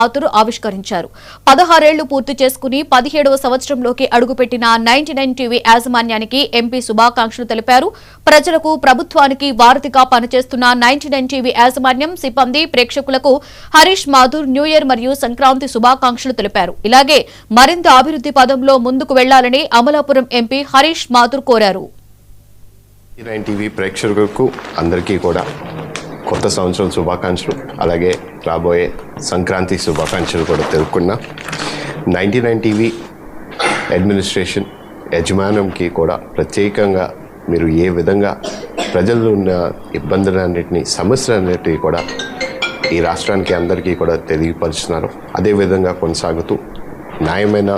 మాథుర్ ఆవిష్కరించారు. 16 ఏళ్లు పూర్తి చేసుకుని 17వ సంవత్సరంలోకి అడుగుపెట్టిన 99 టీవీ యాజమాన్యానికి ఎంపీ శుభాకాంక్షలు తెలిపారు. ప్రజలకు, ప్రభుత్వానికి వారధిగా పనిచేస్తున్న 99 టీవీ యాజమాన్యం, సిబ్బంది, ప్రేక్షకులకు హరీష్ మాథుర్ న్యూ ఇయర్ మరియు సంక్రాంతి శుభాకాంక్షలు తెలిపారు. ఇలాగే మరింత అభివృద్ధి పదంలో ముందుకు వెళ్లాలని అమలాపురం ఎంపీ హరీష్ మాథుర్ కోరారు. 99 టీవీ ప్రేక్షకులకు అందరికీ కూడా కొత్త సంవత్సరం శుభాకాంక్షలు, అలాగే రాబోయే సంక్రాంతి శుభాకాంక్షలు కూడా తెలుపుకున్నా. 99 టీవీ అడ్మినిస్ట్రేషన్ యజమానంకి కూడా ప్రత్యేకంగా మీరు ఏ విధంగా ప్రజల్లో ఉన్న ఇబ్బందులన్నింటినీ, సమస్యలన్నిటినీ కూడా ఈ రాష్ట్రానికి అందరికీ కూడా తెలియపరుస్తున్నారు. అదేవిధంగా కొనసాగుతూ న్యాయమైన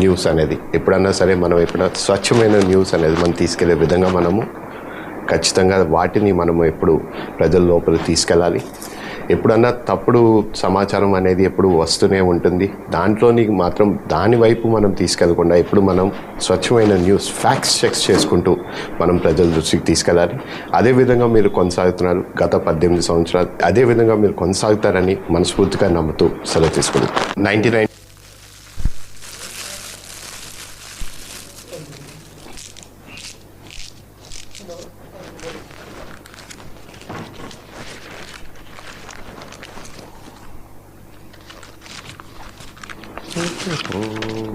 న్యూస్ అనేది ఎప్పుడన్నా సరే, మనం ఎప్పుడైనా స్వచ్ఛమైన న్యూస్ అనేది మనం తీసుకెళ్లే విధంగా మనము ఖచ్చితంగా వాటిని మనము ఎప్పుడు ప్రజల లోపల తీసుకెళ్ళాలి. ఎప్పుడన్నా తప్పుడు సమాచారం అనేది ఎప్పుడు వస్తూనే ఉంటుంది. దాంట్లోని మాత్రం దాని వైపు మనం తీసుకెళ్లకుండా ఎప్పుడు మనం స్వచ్ఛమైన న్యూస్, ఫ్యాక్ట్స్ చెక్స్ చేసుకుంటూ మనం ప్రజల దృష్టికి తీసుకెళ్ళాలి. అదేవిధంగా మీరు కొనసాగుతున్నారు గత 18 సంవత్సరాలు. అదేవిధంగా మీరు కొనసాగుతారని మనస్ఫూర్తిగా నమ్ముతూ సెలవు తీసుకుంటాం. 99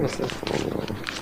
Yes, sir.